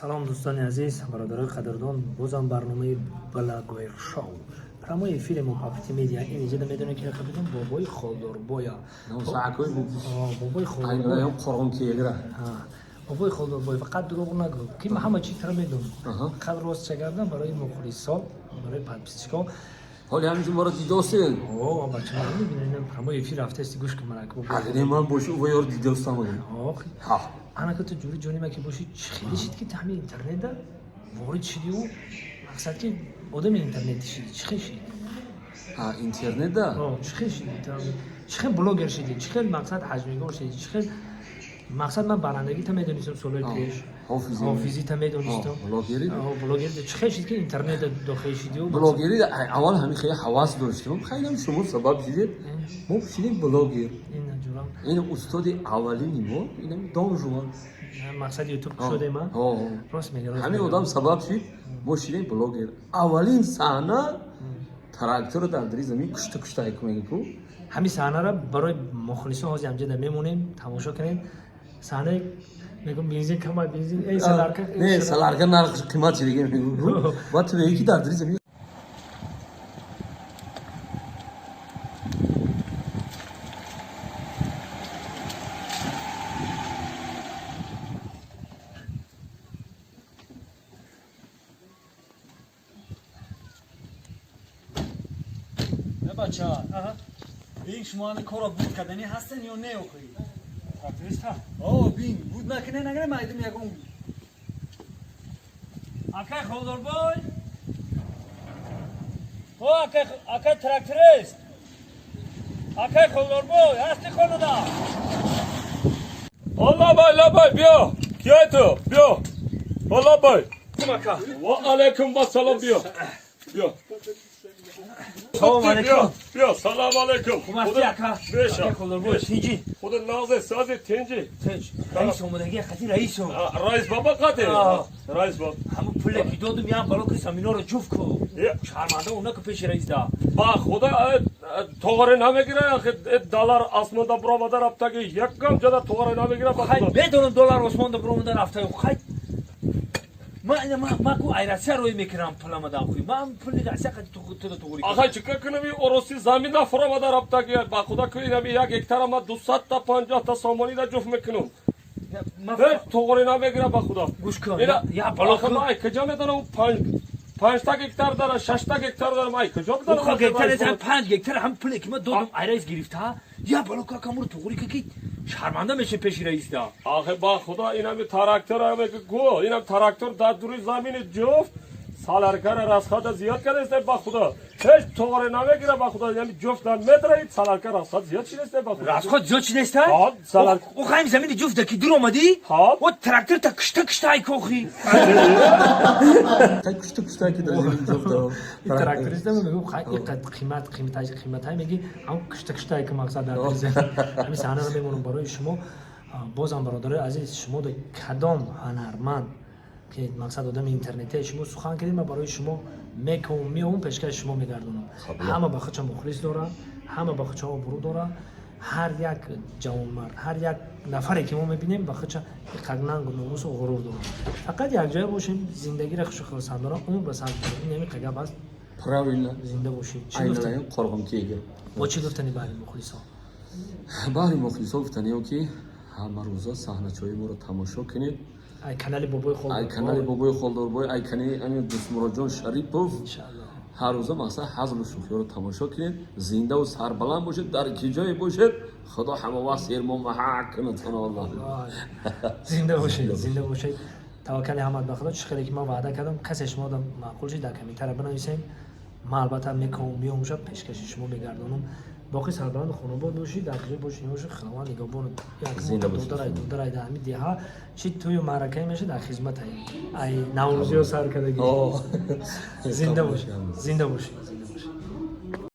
салом дӯстони азиз, бародарои қадрдон, бозам барномаи Балагоир шоу. Промои эфири мо Папти Медиа ин иҷода медонем ки хабидон бобои Холдорбоя. Бобои Холдорбоя. Бобои Холдорбоя фақат дурӯғ нагӯ. Ки ма ҳама чизро медонам. Фақат рост чакардам барои мухлисо, барои подписчикҳо. حالی همینجور ما رو دیداستین اوه بچه ها میبینن پرمای افیر هفته استی گوش کن مرک اگر من باشه و یار دیداستم آخی انا که تو جوری جونی ما که باشی خیلی شد که تحمیل اینترنت ده وارد شدی و مقصد که آدم اینترنت شدی چی شدی اینترنت ده چی شدی چی بلوگر شدی چی مقصد حجمیگار شدی چی مقصد من برندگی تا میدونستم سالهای پیش حافظی تا میدونستم بلوگری چه شد که اینترنت داخل شدی و بلوگری اول همین خیلی حواس داشتم خیلی هم شما سبب شدید ما شدیم بلوگر این استاد اولی ما اینم دام شما مقصد یوتیوب شده ما راست میگه همین آدم سبب شد ما شدیم بلوگر اولین صحنه تراکتور در دری زمین کشته میگه کو همین صحنه را برای مخلصان حاضر امجد میمونیم تماشا کنیم صحنه میگم بنزین کم بنزین ای سالارکا نه سالارکا نرخ قیمت چه دیگه میگم با تو یکی در دری زمین بچه این شما کارا بود کردنی هستن یا نه اخوی؟ تاکتریست ها؟ بین بود نکنه نگره مایدم یکم اکای خودربای اکای تراکتریست اکای خودربای هستی خونه دا الله بای بیا کیای تو بیا الله بای و علیکم و سلام بیا سلام علیکم بیا سلام علیکم کمافتی اکا بیشا خودربای تینجی خود نازه سازی تنجی رئیس اومدگی خطی رئیس هم رئیس بابا قاطی رئیس بابا همون پول که دادم یه بالا که سمینا رو جفت کو شرمنده اونا که پیش رئیس دا با خدا توغره نمیگیره دلار آسماندا برآمده رفته که یکم جدا توغره نمیگیره با خدا بدون دلار آسماندا برآمده رفته خیلی ما کو ایراسیا روی میکنم پولم دام خوی من پول ایراسیا تو توغری آخه چیکار کنم اوروسی زمین دا فرآمده رفته که با خدا که اینم یک هکتار ما 200 تا 50 تا سامانی دا جفت میکنم من توغره نمیگیره با خدا گوش کن یا بالا ما کجا میدونم 5 تا هکتار داره 6 تا هکتار داره ما کجا بدونم خب هکتار 5 هکتار هم پولی که ما دادم ایراس گرفته یا بالا کا کامور توغری که شرمنده میشه پیش رئیس دا آخه با خدا اینم تراکتور هم که گو اینم تراکتور در دوری زمین جفت سالارکار راسخات زیاد کرده است با خدا هیچ توغره نمیگیره با خدا یعنی جفت متر سالارکار راسخات زیاد شده است با خدا راسخات زیاد شده است سالار او خایم زمین جفت که دور اومدی و تراکتور تا کشته ای کوخی تا کشته که در زمین جفت تراکتوریست میگم خیلی قیمت های میگی اون کشته ای که مقصد در دری زمین همین صحنه رو میمونم برای شما بازم برادرای عزیز شما در کدام هنرمند که مقصد آدم اینترنتی شما سخن کردیم و برای شما میام پیشکش شما میگردونم همه با خودش مخلص داره همه با خودش آبرو داره هر یک جوانمرد هر یک نفری که ما میبینیم با خودش قدننگ و ناموس و غرور داره فقط یک جای باشیم زندگی را خرسندانه اون بس این نمی قگب است правильно زنده باشیم چی گفتنی قربان کیه با چی گفتنی برای مخلصا برای مخلصا گفتنی که همه روزا صحنه‌های ما رو تماشا کنید ای کانال بابای خالدوربای ای کانال بابای خالدوربای ای کانال امین دستمراد جان شریپوف ان شاء الله هر روز مثلا حزم و شوخی رو تماشا کنید زنده و سربلند باشید در کی جای باشید خدا همه واسه ایرمان محک کنه والله زنده باشید توکل احمد به خدا چه خیلی که ما وعده کردم کسی شما دم معقول شید در کامنت بنویسین ما البته میام اونجا پیشکش شما میگردونم باقی سربلند خانواده باشید در کجا باشید نمیشه خداوند نگهبان زنده باشید دورای در همین دیها چی توی معرکه میشه در خدمت ای نوروزی و سر کردگی زنده باشید